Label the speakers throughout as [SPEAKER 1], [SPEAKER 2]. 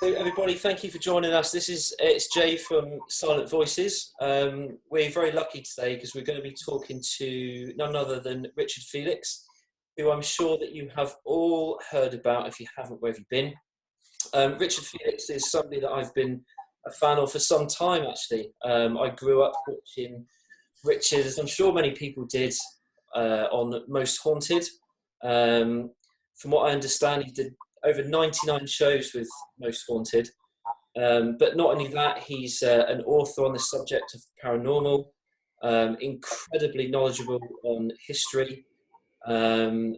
[SPEAKER 1] So everybody, thank you for joining us. It's Jay from Silent Voices. We're very lucky today because we're going to be talking to none other than Richard Felix, who I'm sure that you have all heard about. If you haven't, where have you been? Richard Felix is somebody that I've been a fan of for some time, actually. I grew up watching Richard, as I'm sure many people did, on Most Haunted. From what I understand, he did over 99 shows with Most Haunted. But not only that, he's an author on the subject of paranormal, incredibly knowledgeable on history, and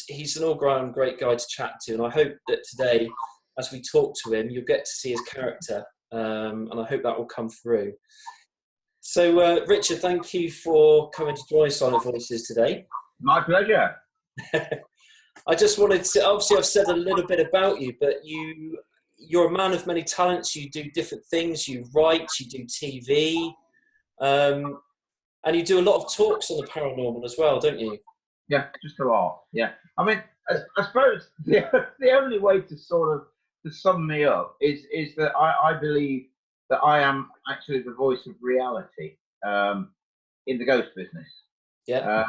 [SPEAKER 1] he's an all-round great guy to chat to. And I hope that today, as we talk to him, you'll get to see his character, and I hope that will come through. So, Richard, thank you for coming to join Silent Voices today.
[SPEAKER 2] My pleasure.
[SPEAKER 1] I just wanted to, obviously I've said a little bit about you, but you're a man of many talents. You do different things. You write, you do TV, and you do a lot of talks on the paranormal as well, don't you?
[SPEAKER 2] Yeah, just a lot. Yeah. I mean, I suppose the only way to to sum me up is that I believe that I am actually the voice of reality in the ghost business.
[SPEAKER 1] Yeah.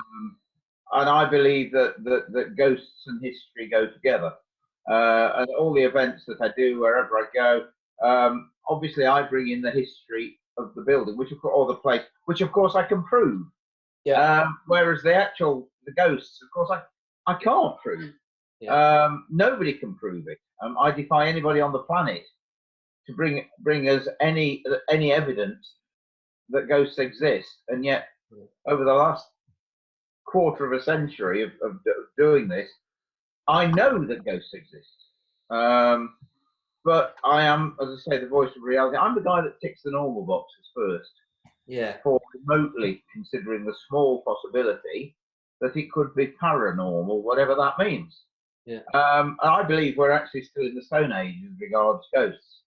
[SPEAKER 2] And I believe that ghosts and history go together. And all the events that I do, wherever I go, obviously I bring in the history of the building, or the place, which of course I can prove.
[SPEAKER 1] Yeah.
[SPEAKER 2] Whereas the ghosts, of course, I can't prove.
[SPEAKER 1] Yeah.
[SPEAKER 2] Nobody can prove it. I defy anybody on the planet to bring us any evidence that ghosts exist. And yet, over the last quarter of a century of doing this, I know that ghosts exist. But I am, as I say, the voice of reality. I'm the guy that ticks the normal boxes first.
[SPEAKER 1] Yeah.
[SPEAKER 2] For remotely considering the small possibility that it could be paranormal, whatever that means.
[SPEAKER 1] Yeah.
[SPEAKER 2] And I believe we're actually still in the Stone Age as regards ghosts.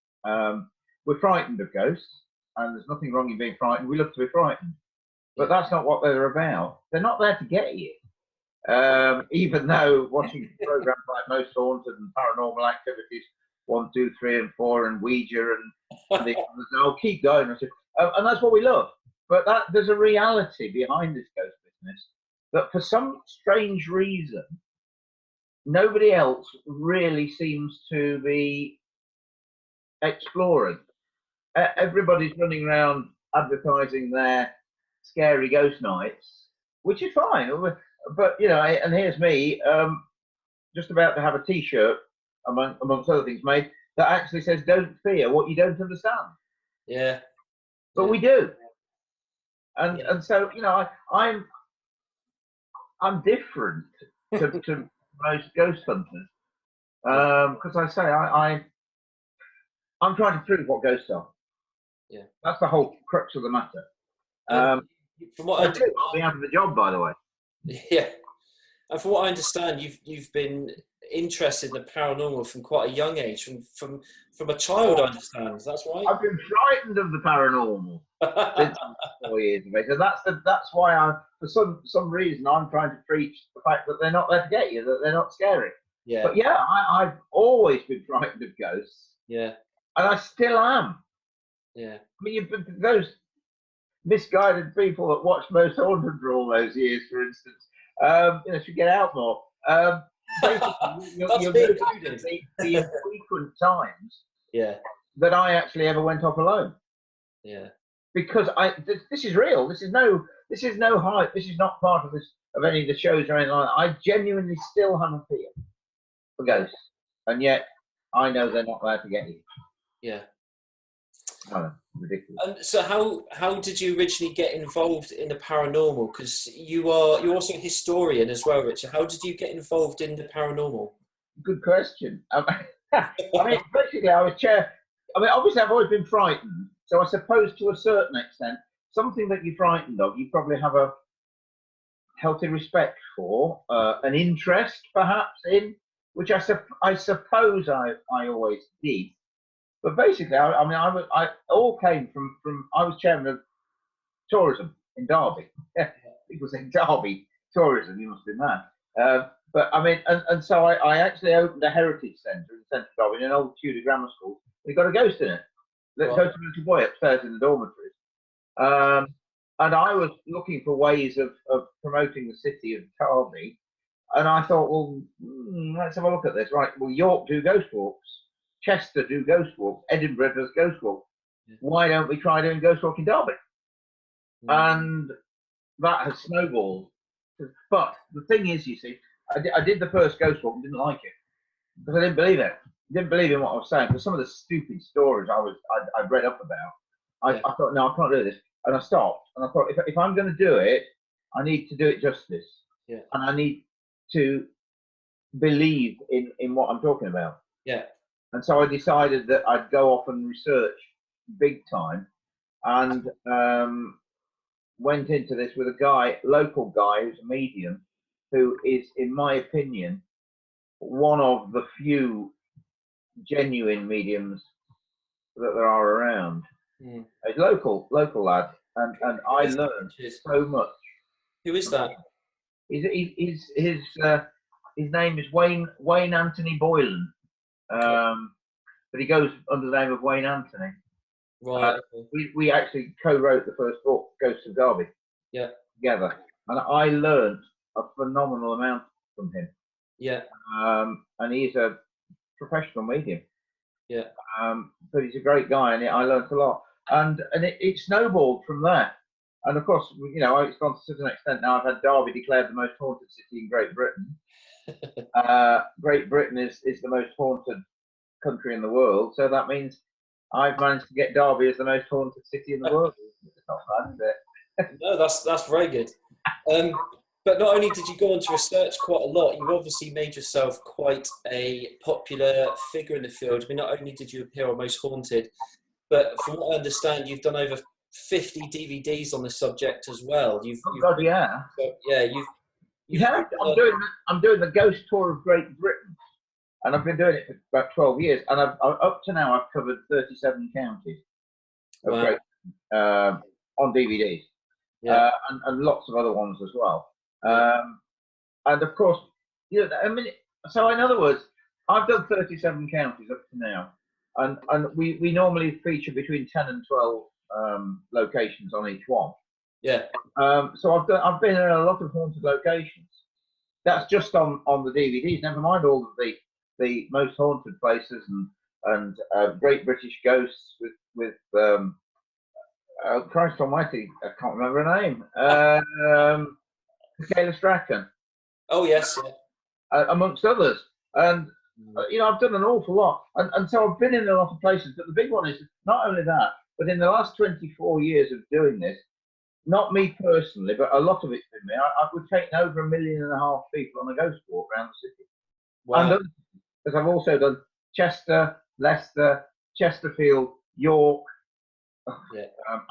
[SPEAKER 2] We're frightened of ghosts, and there's nothing wrong in being frightened. We love to be frightened. But that's not what they're about. They're not there to get you. Even though watching programs like Most Haunted and Paranormal Activities 1, 2, 3, and 4, and Ouija and the others, I'll keep going. And that's what we love. But there's a reality behind this ghost business that, for some strange reason, nobody else really seems to be exploring. Everybody's running around advertising their scary ghost nights, which is fine. But, you know, and here's me just about to have a T-shirt, amongst other things, made that actually says, "Don't fear what you don't understand."
[SPEAKER 1] Yeah.
[SPEAKER 2] But we do. And so, you know, I'm different to most ghost hunters. Because I say, I'm trying to prove what ghosts are.
[SPEAKER 1] Yeah.
[SPEAKER 2] That's the whole crux of the matter.
[SPEAKER 1] From what
[SPEAKER 2] I'll be out of the job, by the way.
[SPEAKER 1] Yeah. And from what I understand, you've been interested in the paranormal from quite a young age, from a child, I understand. That's right.
[SPEAKER 2] I've been frightened of the paranormal since I was 4 years of age. And that's why for some reason, I'm trying to preach the fact that they're not there to get you, that they're not scary.
[SPEAKER 1] Yeah.
[SPEAKER 2] But yeah, I've always been frightened of ghosts.
[SPEAKER 1] Yeah.
[SPEAKER 2] And I still am.
[SPEAKER 1] Yeah.
[SPEAKER 2] I mean, those misguided people that watched Most Haunted for all those years, for instance, should get out more. Basically, you're the infrequent times that I actually ever went off alone.
[SPEAKER 1] Yeah.
[SPEAKER 2] Because this is real. This is no hype. This is not part of any of the shows or anything like that. I genuinely still have a fear for ghosts, and yet I know they're not there to get you.
[SPEAKER 1] Yeah.
[SPEAKER 2] Oh, ridiculous.
[SPEAKER 1] So how did you originally get involved in the paranormal? Because you're also a historian as well, Richard. How did you get involved in the paranormal?
[SPEAKER 2] Good question. I mean, basically, obviously, I've always been frightened. So I suppose, to a certain extent, something that you're frightened of, you probably have a healthy respect for, an interest, perhaps, in, which I suppose I always did. But basically, I all came from I was chairman of tourism in Derby. People say Derby tourism, you must be mad. But I mean, and so I actually opened a heritage centre in central Derby, in an old Tudor grammar school, We've got a ghost in it. Let's go to the little boy upstairs in the dormitories. And I was looking for ways of promoting the city of Derby. And I thought, well, let's have a look at this. Right, well, York do ghost walks. Chester do ghost walks. Edinburgh does ghost walks. Yeah. Why don't we try doing ghost walk in Derby? And that has snowballed. But the thing is, you see, I did the first ghost walk and didn't like it because I didn't believe it. I didn't believe in what I was saying because some of the stupid stories I'd read up about. I thought, no, I can't do this, and I stopped. And I thought, if I'm going to do it, I need to do it justice, and I need to believe in what I'm talking about.
[SPEAKER 1] Yeah. And
[SPEAKER 2] so I decided that I'd go off and research big time, and went into this with a local guy who's a medium, who is, in my opinion, one of the few genuine mediums that there are around. A local lad, and I learned so much.
[SPEAKER 1] Who is that?
[SPEAKER 2] His name is Wayne Anthony Boylan, but he goes under the name of Wayne Anthony.
[SPEAKER 1] Right.
[SPEAKER 2] We actually co-wrote the first book, Ghosts of Derby, together, and I learned a phenomenal amount from him.
[SPEAKER 1] Yeah.
[SPEAKER 2] And he's a professional medium.
[SPEAKER 1] Yeah.
[SPEAKER 2] But he's a great guy, and I learned a lot. And it snowballed from there. And of course, you know, it's gone to such an extent now. I've had Derby declared the most haunted city in Great Britain. Great Britain is the most haunted country in the world, so that means I've managed to get Derby as the most haunted city in the world. It's not bad, is it?
[SPEAKER 1] No, that's very good. But not only did you go on to research quite a lot, you obviously made yourself quite a popular figure in the field. I mean, not only did you appear on Most Haunted, but from what I understand, you've done over 50 DVDs on the subject as well.
[SPEAKER 2] Yeah. I'm doing the ghost tour of Great Britain, and I've been doing it for about 12 years, and up to now I've covered 37 counties of Great Britain, on DVDs, and lots of other ones as well. And of course, you know, I mean, so in other words, I've done 37 counties up to now, and we normally feature between 10 and 12 locations on each one.
[SPEAKER 1] Yeah.
[SPEAKER 2] So I've been in a lot of haunted locations. That's just on the DVDs. Never mind all of the most haunted places and Great British Ghosts with Christ Almighty, I can't remember her name. Michaela Strachan.
[SPEAKER 1] Oh yes. Yeah.
[SPEAKER 2] Amongst others, and you know, I've done an awful lot, and so I've been in a lot of places. But the big one is not only that, but in the last 24 years of doing this, not me personally, but a lot of it's been me. We've taken over 1.5 million people on a ghost walk around the city.
[SPEAKER 1] Wow.
[SPEAKER 2] And because I've also done Chester, Leicester, Chesterfield, York,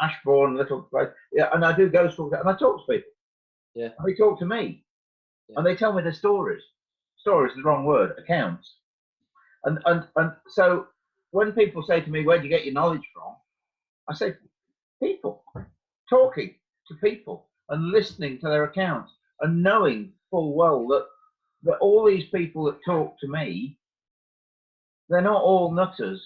[SPEAKER 2] Ashbourne, little place. Yeah, and I do ghost walks, and I talk to people.
[SPEAKER 1] Yeah.
[SPEAKER 2] And they talk to me, and they tell me their stories. Stories is the wrong word. Accounts. And so when people say to me, "Where do you get your knowledge from?" I say, people, talking to people and listening to their accounts and knowing full well that all these people that talk to me, they're not all nutters,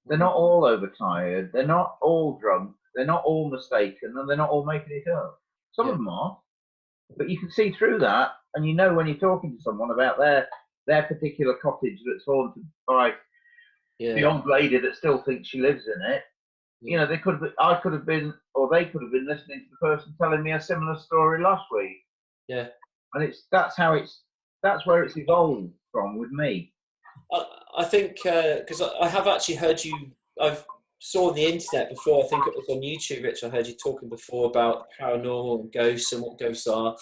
[SPEAKER 2] they're not all overtired, they're not all drunk, they're not all mistaken, and they're not all making it up. Some of them are, but you can see through that, and you know when you're talking to someone about their particular cottage that's haunted by the old lady that still thinks she lives in it. You know, they could have been listening to the person telling me a similar story last week.
[SPEAKER 1] Yeah.
[SPEAKER 2] And that's where it's evolved from with me.
[SPEAKER 1] I think because I have actually heard you. I've saw on the internet before. I think it was on YouTube, Rich. I heard you talking before about paranormal and ghosts and what ghosts are,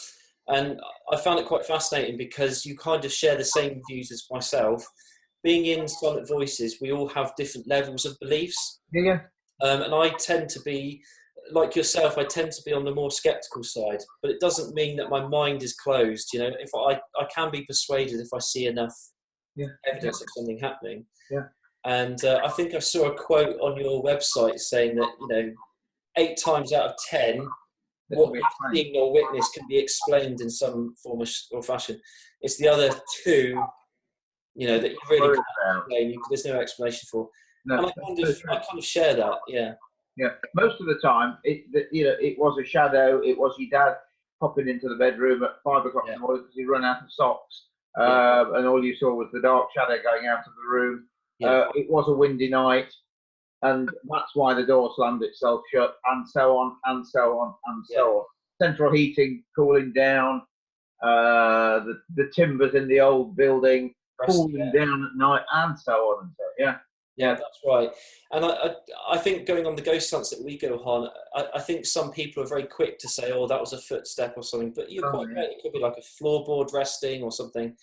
[SPEAKER 1] and I found it quite fascinating because you kind of share the same views as myself. Being in Silent Voices, we all have different levels of beliefs.
[SPEAKER 2] Yeah.
[SPEAKER 1] And I tend to be, like yourself, I tend to be on the more sceptical side, but it doesn't mean that my mind is closed. You know, if I can be persuaded if I see enough evidence of something happening.
[SPEAKER 2] Yeah.
[SPEAKER 1] And I think I saw a quote on your website saying that, you know, 8 times out of 10, what you've seen or witnessed can be explained in some form or fashion. It's the other 2, you know, that you really can't explain. There's no explanation for.
[SPEAKER 2] No,
[SPEAKER 1] And
[SPEAKER 2] that's so true.
[SPEAKER 1] I kind of share that. Yeah.
[SPEAKER 2] Yeah, most of the time, it was a shadow. It was your dad popping into the bedroom at 5 o'clock in
[SPEAKER 1] Yeah.
[SPEAKER 2] the morning because he'd run out of socks,
[SPEAKER 1] Yeah.
[SPEAKER 2] and all you saw was the dark shadow going out of the room.
[SPEAKER 1] Yeah.
[SPEAKER 2] It was a windy night, and that's why the door slammed itself shut, and so on, and so on, and so on. Central heating cooling down, the timbers in the old building cooling down at night, and so on and so on. Yeah.
[SPEAKER 1] Yeah, that's right. And I think going on the ghost hunts that we go on, I think some people are very quick to say, oh, that was a footstep or something. But you're quite right. It could be like a floorboard resting or something.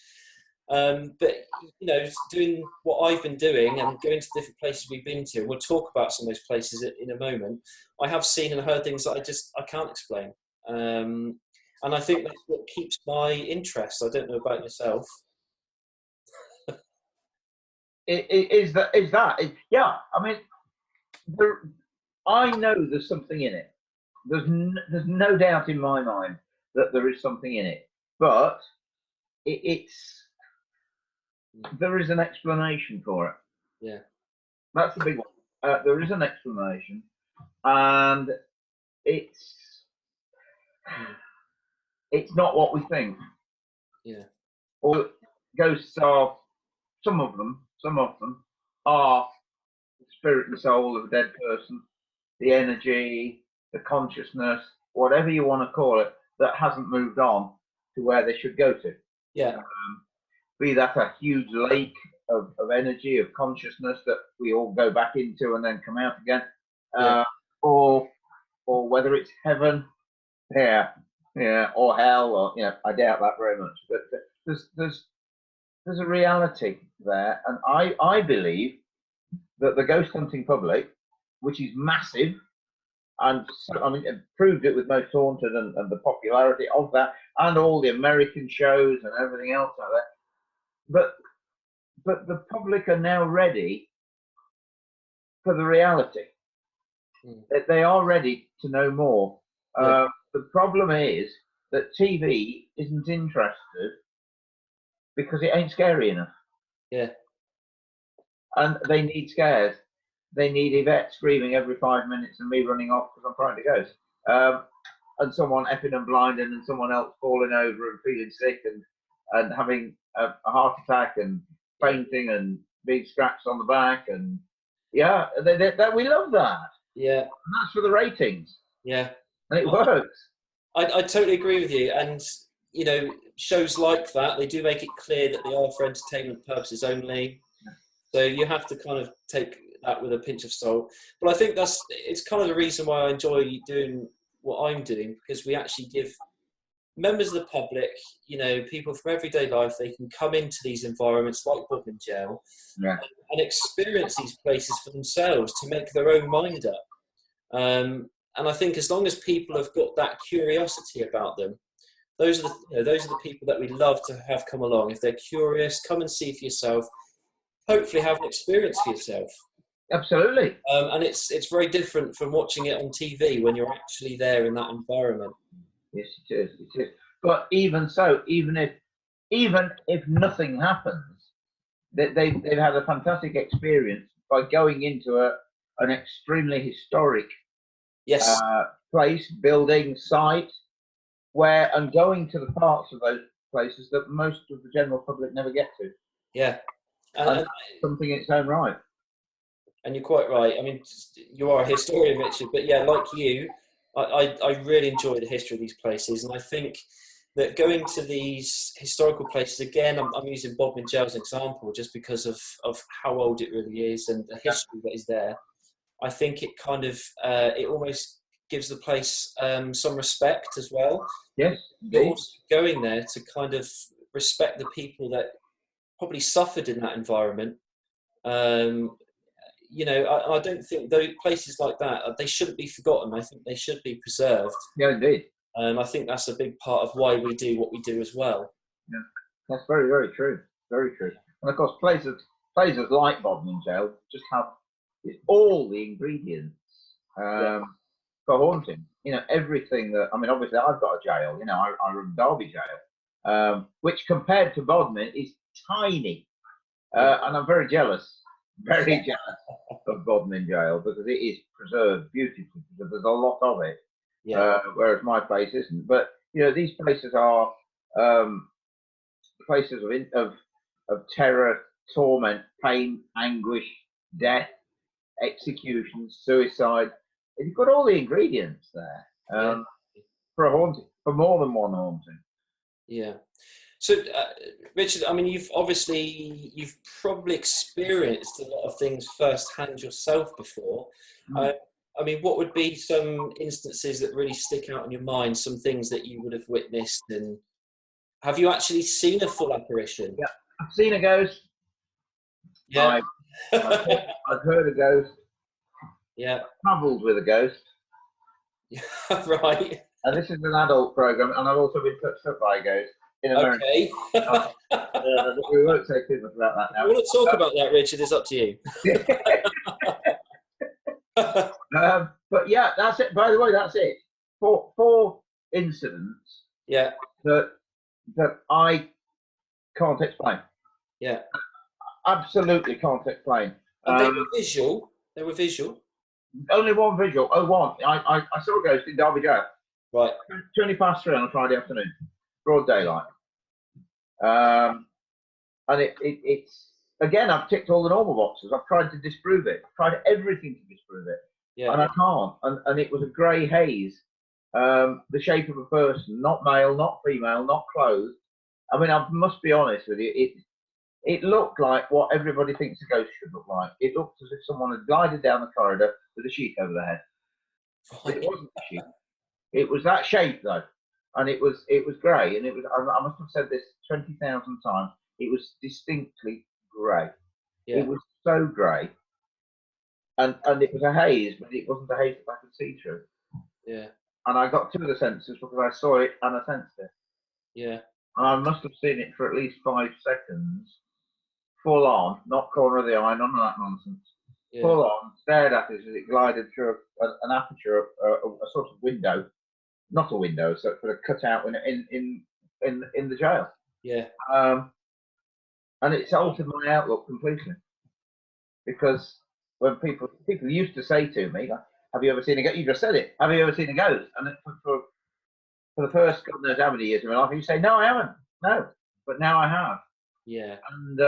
[SPEAKER 1] But, you know, doing what I've been doing and going to different places we've been to, and we'll talk about some of those places in a moment, I have seen and heard things that I can't explain. And I think that's what keeps my interest. I don't know about yourself.
[SPEAKER 2] Yeah, I mean, I know there's something in it. There's no doubt in my mind that there is something in it, but there is an explanation for it.
[SPEAKER 1] Yeah,
[SPEAKER 2] that's the big one. There is an explanation, and it's not what we think.
[SPEAKER 1] Yeah.
[SPEAKER 2] Or ghosts are, some of them are the spirit and soul of a dead person, the energy, the consciousness, whatever you want to call it, that hasn't moved on to where they should go to.
[SPEAKER 1] Yeah.
[SPEAKER 2] Be that a huge lake of energy, of consciousness that we all go back into and then come out again, or whether it's heaven, or hell, or I doubt that very much. But there's a reality there, and I believe that the ghost hunting public, which is massive, and I mean, it proved it with Most Haunted and the popularity of that, and all the American shows and everything else like that. But the public are now ready for the reality. They are ready to know more. The problem is that TV isn't interested because it ain't scary enough.
[SPEAKER 1] Yeah.
[SPEAKER 2] And they need scares. They need Yvette screaming every 5 minutes and me running off because I'm trying to go. And someone effing and blinding and someone else falling over and feeling sick and having a heart attack and fainting and being scratched on the back. And we love that.
[SPEAKER 1] Yeah.
[SPEAKER 2] And that's for the ratings.
[SPEAKER 1] Yeah.
[SPEAKER 2] And it works.
[SPEAKER 1] I totally agree with you. And, shows like that, they do make it clear that they are for entertainment purposes only. So you have to kind of take that with a pinch of salt. But I think it's kind of the reason why I enjoy doing what I'm doing, because we actually give members of the public, people from everyday life, they can come into these environments like Bodmin Jail and experience these places for themselves to make their own mind up. And I think as long as people have got that curiosity about them, those are the people that we love to have come along. If they're curious, come and see for yourself. Hopefully have an experience for yourself.
[SPEAKER 2] Absolutely.
[SPEAKER 1] And it's very different from watching it on TV when you're actually there in that environment.
[SPEAKER 2] Yes, it is. It is. But even so, even if nothing happens, they've had a fantastic experience by going into an extremely historic place, building, site, and going to the parts of those places that most of the general public never get to.
[SPEAKER 1] Yeah.
[SPEAKER 2] And something in its own right.
[SPEAKER 1] And you're quite right. I mean, you are a historian, Richard, but like you, I really enjoy the history of these places. And I think that going to these historical places, again, I'm using Bodmin Jail as an example, just because of how old it really is and the history that is there. I think it kind of, it almost gives the place some respect as well.
[SPEAKER 2] Yes,
[SPEAKER 1] you're also going there to kind of respect the people that probably suffered in that environment. I don't think those places like that, they shouldn't be forgotten. I think they should be preserved.
[SPEAKER 2] Yeah, indeed.
[SPEAKER 1] I think that's a big part of why we do what we do as well.
[SPEAKER 2] Yeah, that's very, very true. Very true. And of course, places like Bodmin Jail just have all the ingredients for haunting. Everything that, I mean, obviously I've got a jail. I run Derby Jail, which compared to Bodmin is tiny, and I'm very jealous very jealous of Bodmin Jail because it is preserved beautifully. Because there's a lot of it, whereas my place isn't. But these places are places of terror, torment, pain, anguish, death, execution, suicide. You've got all the ingredients there for a haunting, for more than one haunting.
[SPEAKER 1] Yeah. So, Richard, I mean, you've probably experienced a lot of things firsthand yourself before. I mean, what would be some instances that really stick out in your mind? Some things that you would have witnessed, and have you actually seen a full apparition?
[SPEAKER 2] Yeah, I've seen a ghost.
[SPEAKER 1] Yeah.
[SPEAKER 2] I've heard a ghost.
[SPEAKER 1] Yeah.
[SPEAKER 2] I've travelled with a ghost.
[SPEAKER 1] Yeah. Right.
[SPEAKER 2] And this is an adult program, and I've also been touched up by a ghost in America.
[SPEAKER 1] Okay.
[SPEAKER 2] We won't say too much about that now.
[SPEAKER 1] I want to talk about that, Richard. It's up to you.
[SPEAKER 2] But yeah, that's it. By the way, that's it. Four incidents.
[SPEAKER 1] Yeah.
[SPEAKER 2] That I can't explain.
[SPEAKER 1] Yeah.
[SPEAKER 2] Absolutely can't explain.
[SPEAKER 1] And they were visual. They were visual.
[SPEAKER 2] Only one visual. Oh, one. I saw a ghost in Derby Jail.
[SPEAKER 1] Right.
[SPEAKER 2] 3:20 on a Friday afternoon, broad daylight. And it's again, I've ticked all the normal boxes. I've tried to disprove it. I've tried everything to disprove it, and I can't. And it was a grey haze, the shape of a person, not male, not female, not clothed. I mean, I must be honest with you. It looked like what everybody thinks a ghost should look like. It looked as if someone had glided down the corridor with a sheet over their head. But it wasn't a sheet. It was that shape though, and it was grey, and it was. I must have said this 20,000 times. It was distinctly grey. Yeah. It was so grey, and it was a haze, but it wasn't a haze that I could see through.
[SPEAKER 1] Yeah. And
[SPEAKER 2] I got two of the senses because I saw it and I sensed it.
[SPEAKER 1] Yeah.
[SPEAKER 2] And I must have seen it for at least 5 seconds, full on, not corner of the eye, none of that nonsense. Yeah. Full on, stared at it as it glided through an aperture, a sort of window, not a window, so for a cutout in the jail.
[SPEAKER 1] Yeah.
[SPEAKER 2] And it's altered my outlook completely, because when people used to say to me, "Have you ever seen a ghost?" You just said it. Have you ever seen a ghost? And for the first God knows how many years of my life, you say, "No, I haven't." No, but now I have.
[SPEAKER 1] Yeah.
[SPEAKER 2] And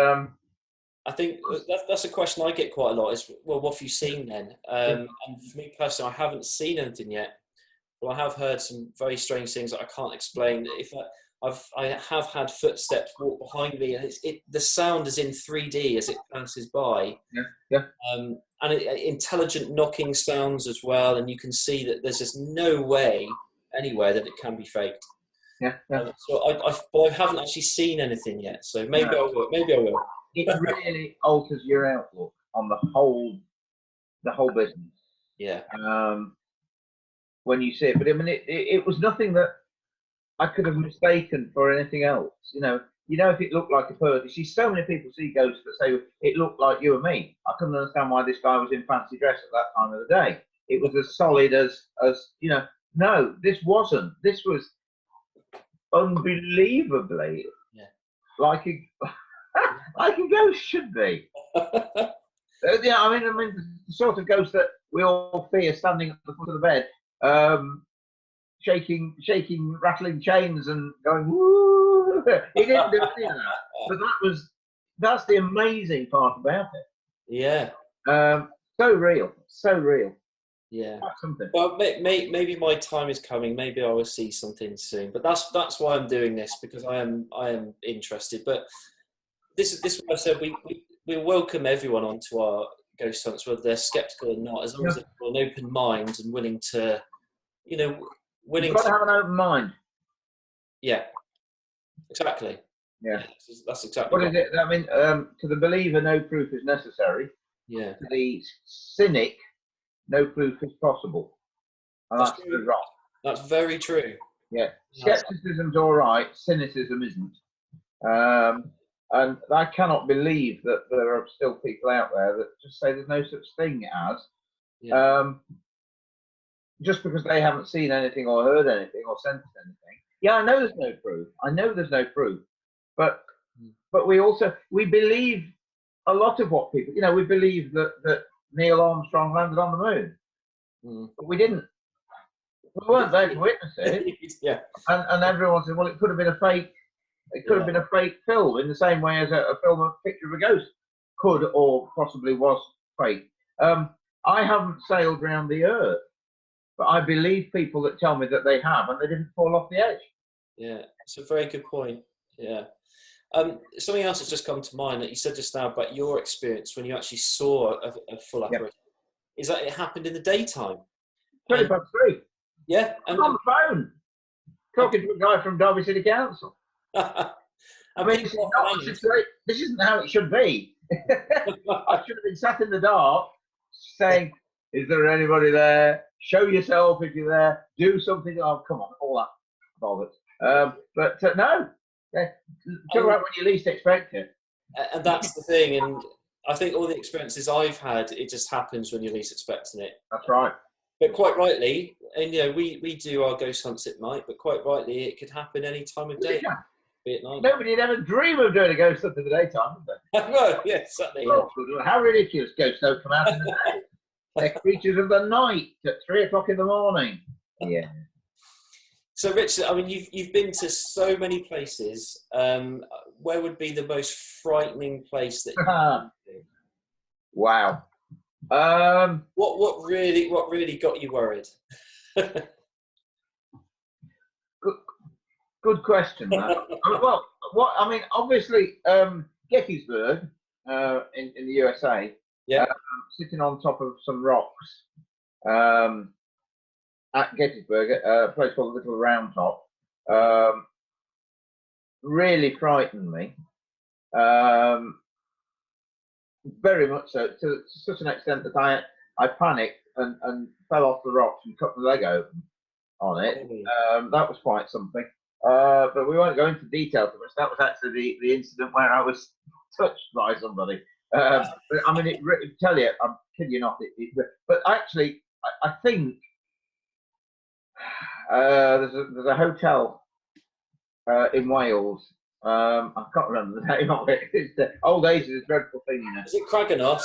[SPEAKER 1] I think that's a question I get quite a lot. Is, well, what have you seen then? And for me personally, I haven't seen anything yet, but I have heard some very strange things that I can't explain. I have had footsteps walk behind me, and the sound is in 3D as it passes by.
[SPEAKER 2] Yeah.
[SPEAKER 1] And intelligent knocking sounds as well, and you can see that there's just no way anywhere that it can be faked.
[SPEAKER 2] Yeah.
[SPEAKER 1] So I haven't actually seen anything yet. So maybe I will. Maybe I will.
[SPEAKER 2] It really alters your outlook on the whole business.
[SPEAKER 1] Yeah.
[SPEAKER 2] When you see it, but I mean, it was nothing that I could have mistaken for anything else. You know, if it looked like a person. You see, so many people see ghosts that say it looked like you and me. I couldn't understand why this guy was in fancy dress at that time of the day. It was as solid as No, this wasn't. This was unbelievably like a ghost should be. Yeah, I mean, the sort of ghost that we all fear, standing at the foot of the bed, shaking, rattling chains and going woo. He didn't do any of that. But that's the amazing part about it.
[SPEAKER 1] Yeah.
[SPEAKER 2] So real.
[SPEAKER 1] Yeah.
[SPEAKER 2] That's something.
[SPEAKER 1] Well, maybe my time is coming. Maybe I will see something soon. But that's why I'm doing this, because I am interested. But this is what I said. We welcome everyone onto our ghost hunts, whether they're skeptical or not, as long as they've got an open mind and willing to,
[SPEAKER 2] You've got to have an open mind.
[SPEAKER 1] Yeah. Exactly.
[SPEAKER 2] Yeah.
[SPEAKER 1] That's exactly.
[SPEAKER 2] What is it? I mean, to the believer, no proof is necessary.
[SPEAKER 1] Yeah.
[SPEAKER 2] To the cynic, no proof is possible. And that's right.
[SPEAKER 1] That's very true.
[SPEAKER 2] Yeah. Skepticism's all right. Cynicism isn't. And I cannot believe that there are still people out there that just say there's no such thing as. Yeah. Just because they haven't seen anything or heard anything or sensed anything. Yeah, I know there's no proof. But we believe a lot of what people, we believe that Neil Armstrong landed on the moon, but we didn't. We weren't there to witness it.
[SPEAKER 1] Yeah.
[SPEAKER 2] And everyone said, well, it could have been a fake. It could have been a fake film, in the same way as a film, a picture of a ghost could or possibly was fake. I haven't sailed around the earth, but I believe people that tell me that they have, and they didn't fall off the edge.
[SPEAKER 1] Yeah, it's a very good point. Yeah. Something else that's just come to mind that you said just now about your experience when you actually saw a full apparition, is that it happened in the daytime.
[SPEAKER 2] 3.
[SPEAKER 1] Yeah. And
[SPEAKER 2] on the phone, talking to a guy from Derby City Council. I mean, this isn't how it should be. I should have been sat in the dark saying, is there anybody there? Show yourself if you're there. Do something. Oh, come on, all that bollocks. But no. Talk about when you least expect it.
[SPEAKER 1] And that's the thing. And I think all the experiences I've had, it just happens when you're least expecting it.
[SPEAKER 2] That's right.
[SPEAKER 1] But quite rightly, and we do our ghost hunts at night, but quite rightly, it could happen any time of day. Be at night.
[SPEAKER 2] Nobody would ever dream of doing a ghost hunt in the daytime, would they?
[SPEAKER 1] No, yeah, certainly.
[SPEAKER 2] Oh, how ridiculous ghosts don't come out in the day. They're creatures of the night at 3 o'clock in the morning. Yeah.
[SPEAKER 1] So, Richard, I mean, you've been to so many places. Where would be the most frightening place that you've been to?
[SPEAKER 2] Wow.
[SPEAKER 1] What really got you worried?
[SPEAKER 2] Good question, that. Well, obviously, Gettysburg in the USA.
[SPEAKER 1] Yeah.
[SPEAKER 2] Sitting on top of some rocks at Gettysburg, a place called Little Round Top, really frightened me. Very much so, to such an extent that I panicked and fell off the rocks and cut my leg open on it. That was quite something. But we won't go into detail too much. That was actually the incident where I was touched by somebody. But I mean, tell you, I'm kidding you not. But actually, I think there's a hotel in Wales. I can't remember the name of it. It's old age is a dreadful thing,
[SPEAKER 1] Is it Craigenos?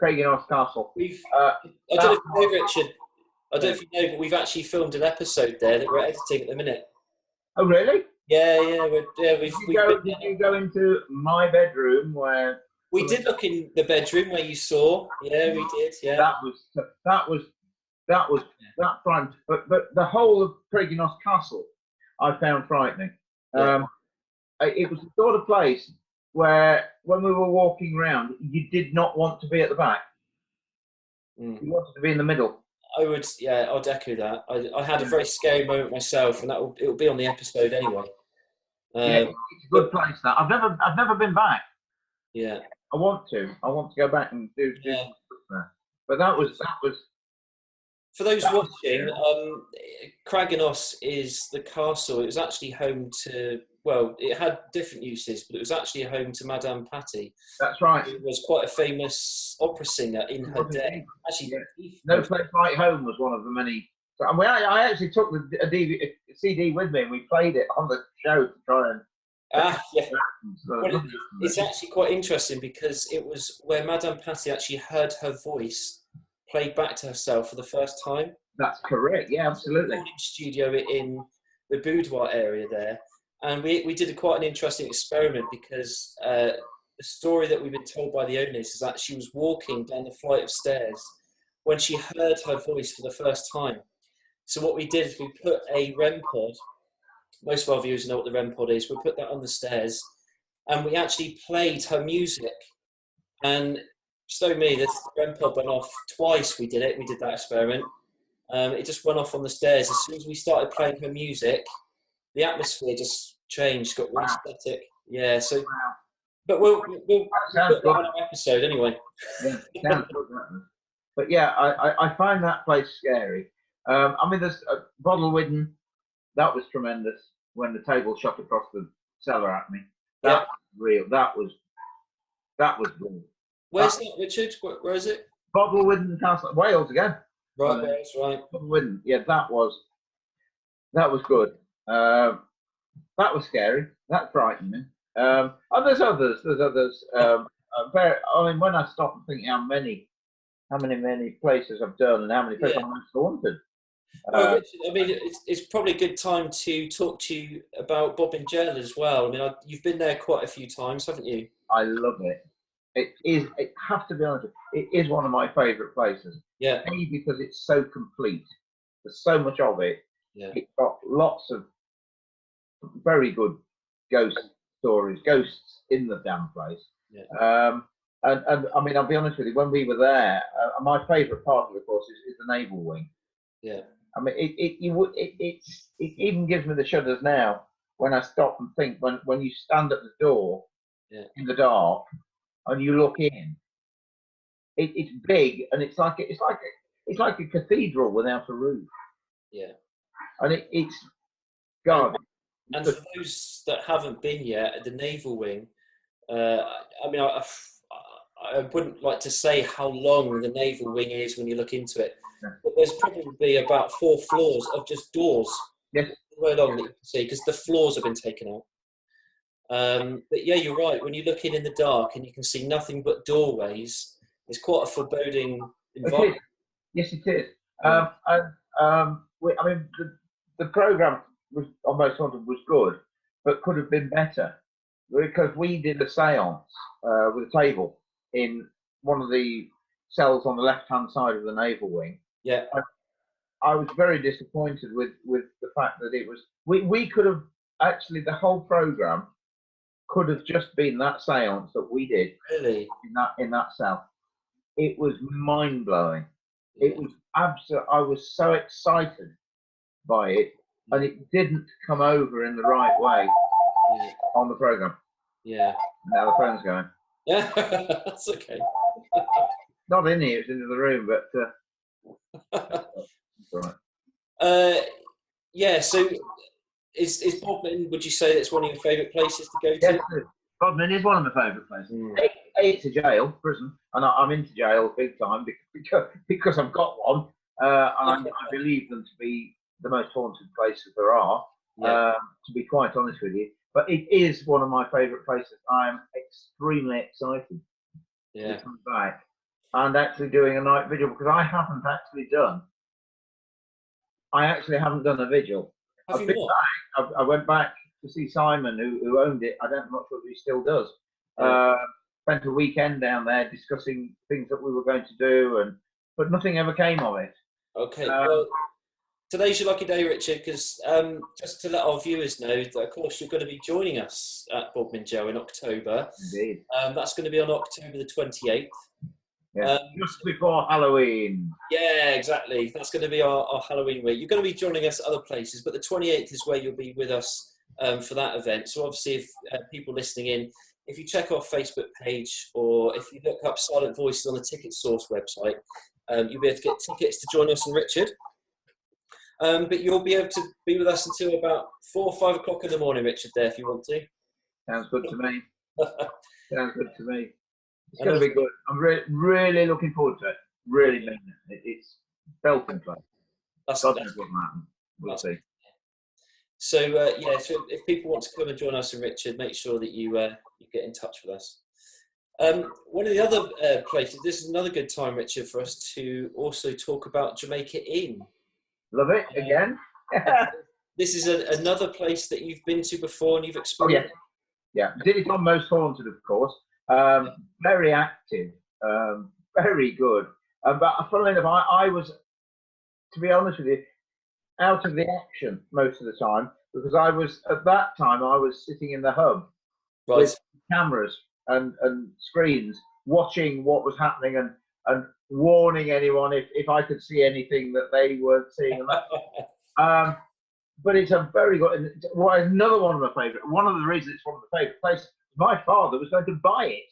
[SPEAKER 2] Craigenos Castle.
[SPEAKER 1] I don't know if you know, Richard. I don't know if you know, but we've actually filmed an episode there that we're editing at the minute.
[SPEAKER 2] Oh, really?
[SPEAKER 1] Yeah.
[SPEAKER 2] Did you go into my bedroom where?
[SPEAKER 1] We did look in the bedroom where you saw. Yeah, we did. Yeah.
[SPEAKER 2] That frightening. But the whole of Craigenos Castle, I found frightening. It was the sort of place where, when we were walking around, you did not want to be at the back. You wanted to be in the middle.
[SPEAKER 1] I'd echo that. I had a very scary moment myself, and it'll be on the episode anyway.
[SPEAKER 2] It's a good place. That I've never been back.
[SPEAKER 1] Yeah.
[SPEAKER 2] I want to go back and do stuff there. But that was.
[SPEAKER 1] For those watching, Craigenos is the castle. It was actually home to, it had different uses, but it was actually home to Madame Patty.
[SPEAKER 2] That's right.
[SPEAKER 1] Who was quite a famous opera singer in her day. Actually,
[SPEAKER 2] No Place Like Home was one of the many. I actually took a CD with me and we played it on the show to try and.
[SPEAKER 1] It's actually quite interesting because it was where Madame Patty actually heard her voice played back to herself for the first time.
[SPEAKER 2] That's correct. Yeah, absolutely.
[SPEAKER 1] Studio in the boudoir area there, and we did quite an interesting experiment because the story that we've been told by the owners is that she was walking down the flight of stairs when she heard her voice for the first time. So what we did is we put a REM pod. Most of our viewers know what the REM pod is. We put that on the stairs, and we actually played her music. And this REM pod went off twice. We did that experiment. It just went off on the stairs. As soon as we started playing her music, the atmosphere just changed, got really static. Yeah, so... But we'll put that on our episode anyway.
[SPEAKER 2] Yeah, sounds good. But yeah, I find that place scary. There's Bottlewoodden. That was tremendous when the table shot across the cellar at me. That was real. That was real.
[SPEAKER 1] Where's that, Richard? Where is it?
[SPEAKER 2] Bottlewoodden Castle, Wales again.
[SPEAKER 1] Right, that's right.
[SPEAKER 2] Bottlewoodden. Yeah, that was good. That was scary. That frightened me. And there's others. There's others. I mean, when I stop and think how many places I've done and how many places I'm haunted.
[SPEAKER 1] Well, Richard, I mean, it's probably a good time to talk to you about Bodmin Jail as well. I mean, you've been there quite a few times, haven't you?
[SPEAKER 2] I love it. It is. It have to be honest. It is one of my favourite places.
[SPEAKER 1] Yeah.
[SPEAKER 2] A, because it's so complete. There's so much of it.
[SPEAKER 1] Yeah.
[SPEAKER 2] It's got lots of very good ghost stories, ghosts in the damn place.
[SPEAKER 1] Yeah.
[SPEAKER 2] And I mean, I'll be honest with you. When we were there, my favourite part of the course is the naval wing.
[SPEAKER 1] Yeah.
[SPEAKER 2] I mean, it even gives me the shudders now when I stop and think when you stand at the door in the dark and you look in. It's big and it's like a cathedral without a roof.
[SPEAKER 1] Yeah.
[SPEAKER 2] And it's God.
[SPEAKER 1] And for those that haven't been yet at the naval wing, I mean, I wouldn't like to say how long the naval wing is when you look into it, but there's probably about 4 floors of just doors.
[SPEAKER 2] Yes.
[SPEAKER 1] Very long that you can see because the floors have been taken out. But yeah, you're right. When you look in the dark and you can see nothing but doorways, it's quite a foreboding environment.
[SPEAKER 2] Yes, it is. I mean, the program on Most Haunted was good, but could have been better because we did a séance with a table in one of the cells on the left-hand side of the naval wing.
[SPEAKER 1] Yeah.
[SPEAKER 2] I was very disappointed with the fact that it was. We could have actually the whole program could have just been that séance that we did.
[SPEAKER 1] Really?
[SPEAKER 2] In that cell. It was mind-blowing. Yeah. It was absolute. I was so excited by it, and it didn't come over in the right way on the program.
[SPEAKER 1] Yeah.
[SPEAKER 2] Now the phone's going.
[SPEAKER 1] Yeah, that's okay.
[SPEAKER 2] Not in here; it's into the room, but.
[SPEAKER 1] Right. Yeah. So, is Bodmin? Would you say that's one of your favourite places to go to?
[SPEAKER 2] Yes, Bodmin is one of my favourite places. It's a jail, prison, and I'm into jail big time because I've got one, and I believe them to be the most haunted places there are. To be quite honest with you, but it is one of my favourite places. I am extremely excited to come back and actually doing a night vigil because I actually haven't done a vigil.
[SPEAKER 1] Have you not?
[SPEAKER 2] I went back to see Simon, who owned it. I'm not sure if he still does. Spent a weekend down there discussing things that we were going to do, but nothing ever came of it.
[SPEAKER 1] Okay. Well, today's your lucky day, Richard, because just to let our viewers know that, of course, you're going to be joining us at Bodmin Jail in October.
[SPEAKER 2] Indeed.
[SPEAKER 1] That's going to be on October the 28th.
[SPEAKER 2] Yeah, just before Halloween.
[SPEAKER 1] Yeah, exactly. That's going to be our Halloween week. You're going to be joining us at other places, but the 28th is where you'll be with us for that event. So obviously, if people listening in, if you check our Facebook page or if you look up Silent Voices on the Ticket Source website, you'll be able to get tickets to join us and Richard. But you'll be able to be with us until about 4 or 5 o'clock in the morning, Richard, there, if you want to.
[SPEAKER 2] Sounds good to me. Sounds good to me. It's going to be good. I'm really looking forward to it. Really mean it. It's felt in place.
[SPEAKER 1] That's
[SPEAKER 2] what happen. We'll see.
[SPEAKER 1] So so if people want to come and join us and Richard, make sure that you get in touch with us. One of the other places. This is another good time, Richard, for us to also talk about Jamaica Inn.
[SPEAKER 2] Love it again.
[SPEAKER 1] This is another place that you've been to before and you've explored.
[SPEAKER 2] Oh, yeah. Did it on Most Haunted, of course. Very active, very good. But funnily enough, I was, to be honest with you, out of the action most of the time because at that time I was sitting in the hub with cameras and screens, watching what was happening and warning anyone if I could see anything that they weren't seeing. But it's a very good. Another one of my favourite. One of the reasons it's one of the favourite places. My father was going to buy it.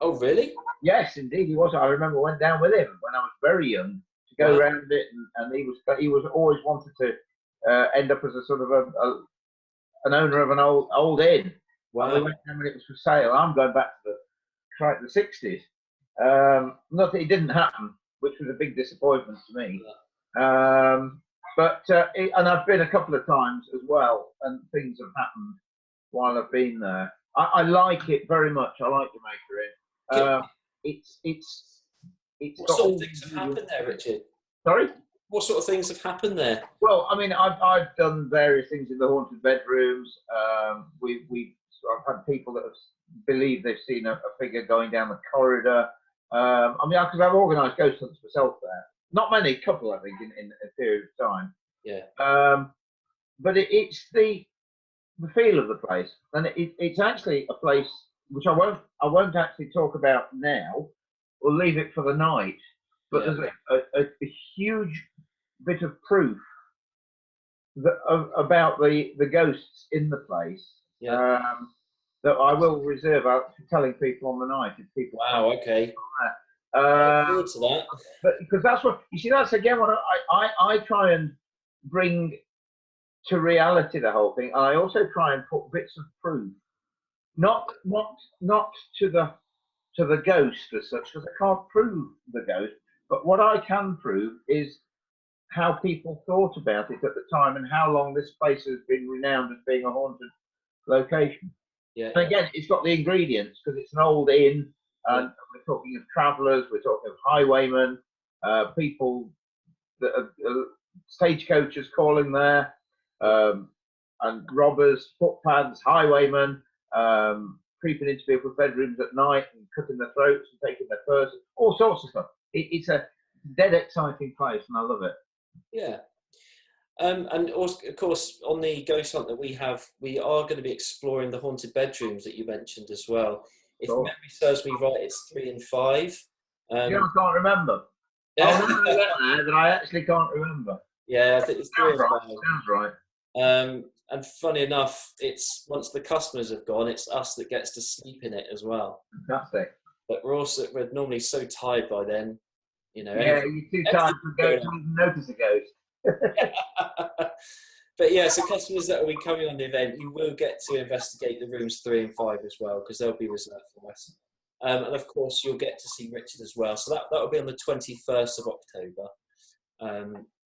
[SPEAKER 1] Oh, really?
[SPEAKER 2] Yes, indeed he was. I remember I went down with him when I was very young to go around it, and he was always wanted to end up as a sort of an owner of an old inn. Wow. And we went down when it was for sale. I'm going back to the 60s. Not that it didn't happen, which was a big disappointment to me. Yeah. And I've been a couple of times as well, and things have happened while I've been there. I like it very much. I like Jamaica Inn. It's
[SPEAKER 1] What
[SPEAKER 2] got
[SPEAKER 1] sort
[SPEAKER 2] all
[SPEAKER 1] of things have happened there, Richard?
[SPEAKER 2] Sorry?
[SPEAKER 1] What sort of things have happened there?
[SPEAKER 2] Well, I mean, I've done various things in the haunted bedrooms. I've had people that have believed they've seen a figure going down the corridor. I mean, because I've organised ghost hunts myself there. Not many, a couple, I think, in a period of time.
[SPEAKER 1] Yeah.
[SPEAKER 2] But it's the feel of the place, and it's actually a place which I won't actually talk about now. We'll leave it for the night. But there's a huge bit of proof about the ghosts in the place that I will reserve out for telling people on the night if people.
[SPEAKER 1] Wow. Okay.
[SPEAKER 2] Forward
[SPEAKER 1] to that.
[SPEAKER 2] But because that's what you see. That's again what I try and bring to reality the whole thing. I also try and put bits of proof, not to the ghost as such, because I can't prove the ghost. But what I can prove is how people thought about it at the time and how long this place has been renowned as being a haunted location.
[SPEAKER 1] Yeah.
[SPEAKER 2] And again, it's got the ingredients because it's an old inn, and we're talking of travellers, we're talking of highwaymen, people that are stagecoaches calling there, and robbers, footpads, highwaymen, creeping into people's bedrooms at night and cutting their throats and taking their purses, all sorts of stuff. It's a dead exciting place, and I love it.
[SPEAKER 1] Yeah. And also, of course, on the ghost hunt that we have, we are going to be exploring the haunted bedrooms that you mentioned as well. If memory serves me right, it's 3 and 5.
[SPEAKER 2] I can't remember. I remember that there, but I actually can't remember.
[SPEAKER 1] Yeah, I think it's 3 and 5.
[SPEAKER 2] Sounds right.
[SPEAKER 1] And funny enough, it's once the customers have gone, it's us that gets to sleep in it as well.
[SPEAKER 2] Fantastic.
[SPEAKER 1] But we're normally so tired by then, you know.
[SPEAKER 2] Yeah, you're too tired to go to even notice a ghost.
[SPEAKER 1] But yeah, so customers that will be coming on the event, you will get to investigate the rooms 3 and 5 as well, because they'll be reserved for us. And of course, you'll get to see Richard as well. So that will be on the 21st of October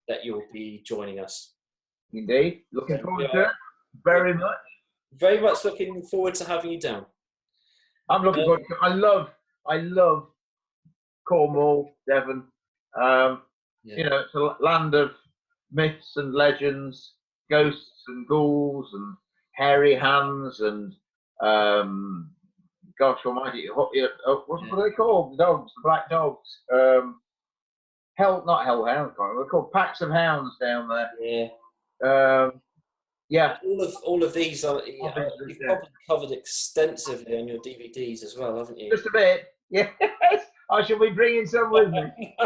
[SPEAKER 1] that you'll be joining us.
[SPEAKER 2] Indeed. Looking forward to it. Very much. Very much
[SPEAKER 1] looking forward to having you down.
[SPEAKER 2] I'm looking forward to it. I love Cornwall, Devon. You know, it's a land of myths and legends, ghosts and ghouls and hairy hands and gosh almighty, what are they called? The dogs, the black dogs. Not hellhounds, they're called packs of hounds down there.
[SPEAKER 1] Yeah.
[SPEAKER 2] Yeah.
[SPEAKER 1] All of these are you've probably covered extensively on your DVDs as well, haven't you?
[SPEAKER 2] Just a bit. Yes. I shall be bringing some with me.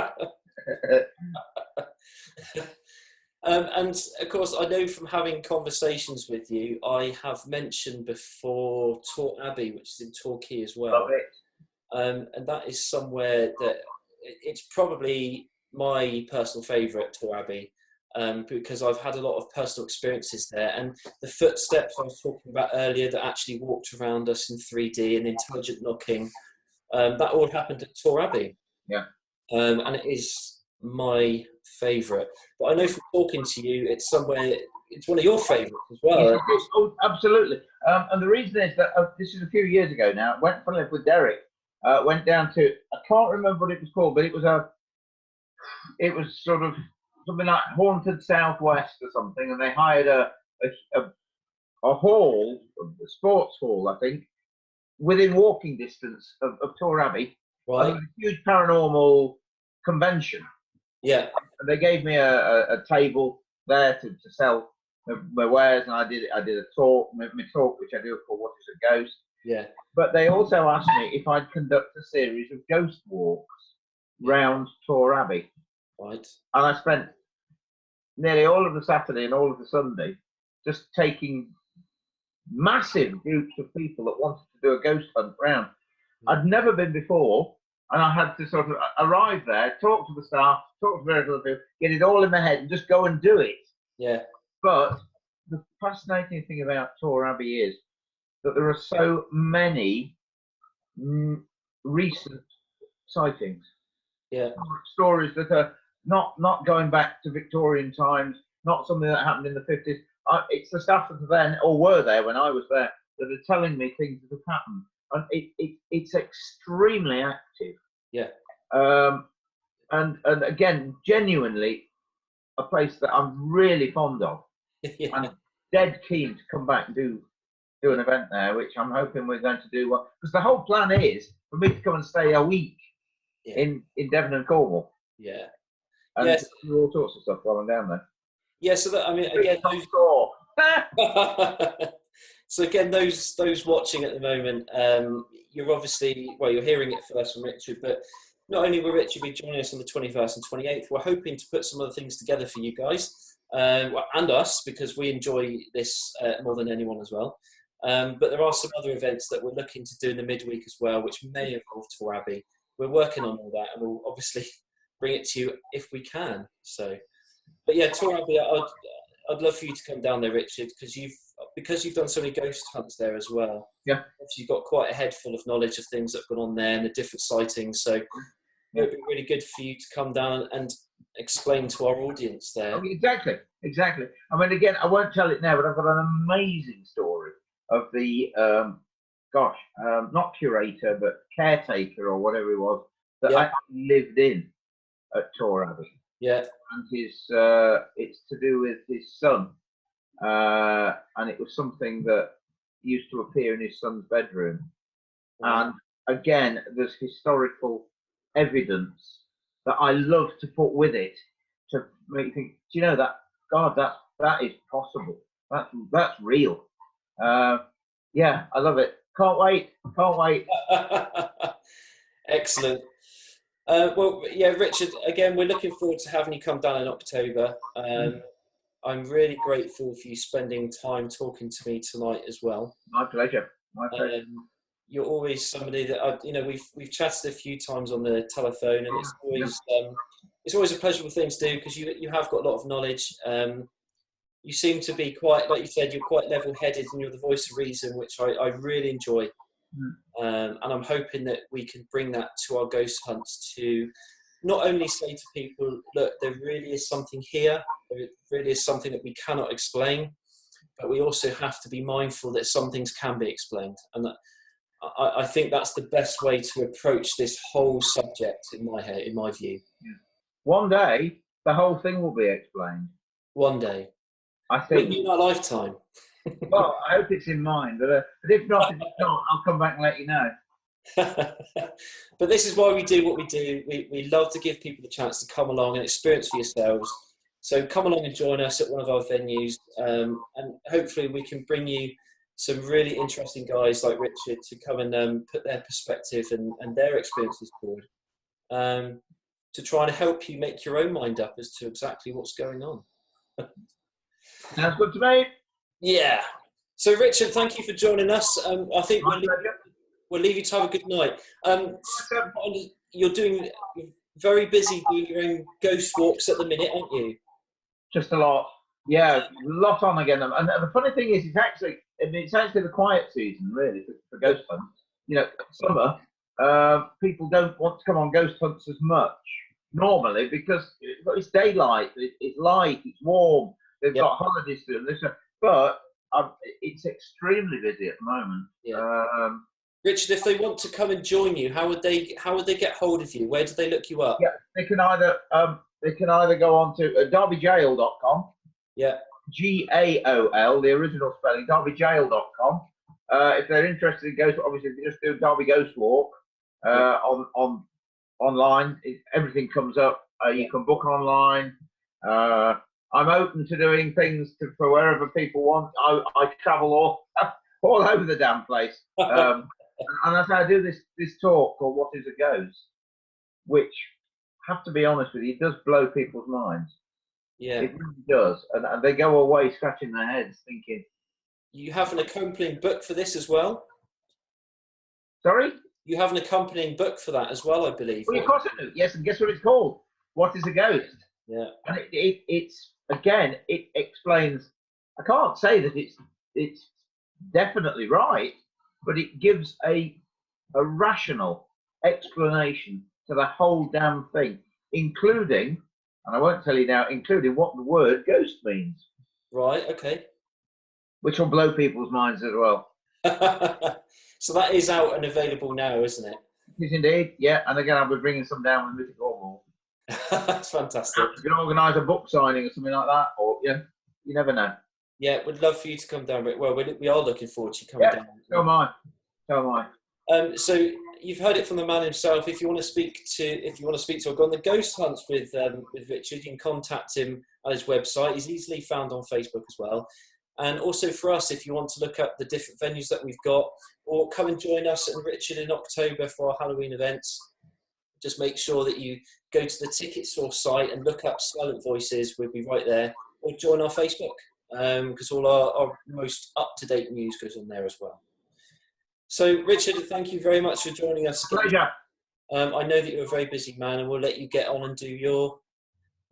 [SPEAKER 1] And of course, I know from having conversations with you, I have mentioned before Abbey, which is in Torquay as well.
[SPEAKER 2] Love it.
[SPEAKER 1] And that is somewhere that it's probably my personal favourite, Abbey, because I've had a lot of personal experiences there. And the footsteps I was talking about earlier that actually walked around us in 3D and intelligent knocking, that all happened at Abbey.
[SPEAKER 2] Yeah.
[SPEAKER 1] And it is my favourite. But I know from talking to you, it's one of your favourites as well.
[SPEAKER 2] Yes, oh, absolutely. And the reason is that this is a few years ago now. I went for a live with Derek. Went down to, I can't remember what it was called, but it was sort of something like Haunted Southwest or something, and they hired a hall, a sports hall, I think, within walking distance of Tor Abbey.
[SPEAKER 1] Right.
[SPEAKER 2] And it was a huge paranormal convention.
[SPEAKER 1] Yeah.
[SPEAKER 2] And they gave me a table there to sell my wares, and I did a talk, my talk, which I do called What is a Ghost?
[SPEAKER 1] Yeah.
[SPEAKER 2] But they also asked me if I'd conduct a series of ghost walks round Tor Abbey.
[SPEAKER 1] Right.
[SPEAKER 2] And I spent nearly all of the Saturday and all of the Sunday just taking massive groups of people that wanted to do a ghost hunt round. I'd never been before, and I had to sort of arrive there, talk to the staff, talk to various other people, get it all in my head and just go and do it.
[SPEAKER 1] Yeah.
[SPEAKER 2] But the fascinating thing about Tor Abbey is that there are so many recent sightings.
[SPEAKER 1] Yeah.
[SPEAKER 2] Stories that are not going back to Victorian times, not something that happened in the 50s. It's the stuff that then, or were there when I was there, that are telling me things that have happened, and it's extremely active.
[SPEAKER 1] Yeah.
[SPEAKER 2] And again, genuinely, a place that I'm really fond of.
[SPEAKER 1] Yeah.
[SPEAKER 2] I'm dead keen to come back and do an event there, which I'm hoping we're going to do. Because the whole plan is for me to come and stay a week in Devon and Cornwall.
[SPEAKER 1] Yeah.
[SPEAKER 2] And
[SPEAKER 1] Yes.
[SPEAKER 2] do all sorts of stuff while I'm down there.
[SPEAKER 1] Yeah. So that, I mean, again, so again, those watching at the moment, you're obviously, well, you're hearing it first from Richard, but not only will Richard be joining us on the 21st and 28th, we're hoping to put some other things together for you guys and us, because we enjoy this more than anyone as well. But there are some other events that we're looking to do in the midweek as well, which may involve Tour Abbey. We're working on all that, and we'll obviously bring it to you if we can. So, but yeah, Tour Abbey, I'd love for you to come down there, Richard, because you've done so many ghost hunts there as well.
[SPEAKER 2] Yeah.
[SPEAKER 1] Obviously, you've got quite a head full of knowledge of things that have gone on there and the different sightings. So it would be really good for you to come down and explain to our audience there.
[SPEAKER 2] Oh, exactly. I mean, again, I won't tell it now, but I've got an amazing story of the, not curator, but caretaker or whatever it was, that I lived in at Tour Abbey.
[SPEAKER 1] Yeah.
[SPEAKER 2] And it's to do with his son. And it was something that used to appear in his son's bedroom. And again, there's historical evidence that I love to put with it to make you think, do you know that, God, that is possible. That's real. Yeah, I love it. Can't wait.
[SPEAKER 1] Excellent. Well, yeah, Richard, again, we're looking forward to having you come down in October. I'm really grateful for you spending time talking to me tonight as well.
[SPEAKER 2] My pleasure.
[SPEAKER 1] You're always somebody that we've chatted a few times on the telephone, and it's always a pleasurable thing to do, because you have got a lot of knowledge. You seem to be quite, like you said, you're quite level-headed, and you're the voice of reason, which I really enjoy. And I'm hoping that we can bring that to our ghost hunts, to not only say to people, look, there really is something here, there really is something that we cannot explain, but we also have to be mindful that some things can be explained. And that, I think that's the best way to approach this whole subject in my view.
[SPEAKER 2] Yeah. One day, the whole thing will be explained.
[SPEAKER 1] One day.
[SPEAKER 2] I think.
[SPEAKER 1] In our lifetime.
[SPEAKER 2] Well, I hope it's in mind. But if not, I'll come back and let you know.
[SPEAKER 1] But this is why we do what we do. We love to give people the chance to come along and experience for yourselves. So come along and join us at one of our venues, and hopefully we can bring you some really interesting guys like Richard to come and put their perspective and their experiences forward, to try and help you make your own mind up as to exactly what's going on.
[SPEAKER 2] Sounds good to me.
[SPEAKER 1] Yeah. So Richard, thank you for joining us. I think we'll leave you to have a good night. You're very busy doing your own ghost walks at the minute, aren't you?
[SPEAKER 2] Just a lot. Yeah, a lot on again. And the funny thing is, it's actually the quiet season, really, for ghost hunts. You know, summer, people don't want to come on ghost hunts as much normally, because it's daylight, it's light, it's warm. They've got holidays to do. But it's extremely busy at the moment.
[SPEAKER 1] Yeah. Richard, if they want to come and join you, how would they get hold of you? Where do they look you up?
[SPEAKER 2] Yeah, they can either go on to derbyjail.com.
[SPEAKER 1] Yeah.
[SPEAKER 2] GAOL, the original spelling, derbyjail.com. If they're interested in ghost, obviously, if you just do Derby Ghost Walk online, everything comes up. You can book online. I'm open to doing things for wherever people want. I travel all over the damn place. And that's how I do this talk called What is a Ghost, which, have to be honest with you, it does blow people's minds.
[SPEAKER 1] Yeah.
[SPEAKER 2] It really does. And they go away scratching their heads thinking.
[SPEAKER 1] You have an accompanying book for this as well?
[SPEAKER 2] Sorry?
[SPEAKER 1] You have an accompanying book for that as well, I believe.
[SPEAKER 2] Well, of course I do. Yes, and guess what it's called? What is a Ghost?
[SPEAKER 1] Yeah.
[SPEAKER 2] And it's again, it explains. I can't say that it's definitely right, but it gives a rational explanation to the whole damn thing, including, and I won't tell you now, including what the word ghost means.
[SPEAKER 1] Right. Okay.
[SPEAKER 2] Which will blow people's minds as well.
[SPEAKER 1] So that is out and available now, isn't it?
[SPEAKER 2] It is indeed, yeah. And again, I'll be bringing some down with me to Cornwall.
[SPEAKER 1] That's fantastic.
[SPEAKER 2] You can organise a book signing or something like that, or yeah, you never know.
[SPEAKER 1] Yeah, we'd love for you to come down. Well, we are looking forward to you coming down.
[SPEAKER 2] So am I. So am I.
[SPEAKER 1] So you've heard it from the man himself. If you want to speak to or go on the ghost hunts with Richard, you can contact him at his website. He's easily found on Facebook as well. And also for us, if you want to look up the different venues that we've got, or come and join us and Richard in October for our Halloween events, just make sure that you go to the ticket source site and look up Silent Voices. We'll be right there. Or join our Facebook, because all our most up-to-date news goes on there as well. So, Richard, thank you very much for joining us.
[SPEAKER 2] Pleasure.
[SPEAKER 1] I know that you're a very busy man, and we'll let you get on and do your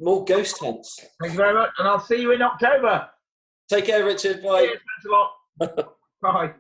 [SPEAKER 1] more ghost hunts.
[SPEAKER 2] Thank you very much, and I'll see you in October.
[SPEAKER 1] Take care, Richard. Bye.
[SPEAKER 2] Cheers, thanks a lot. Bye.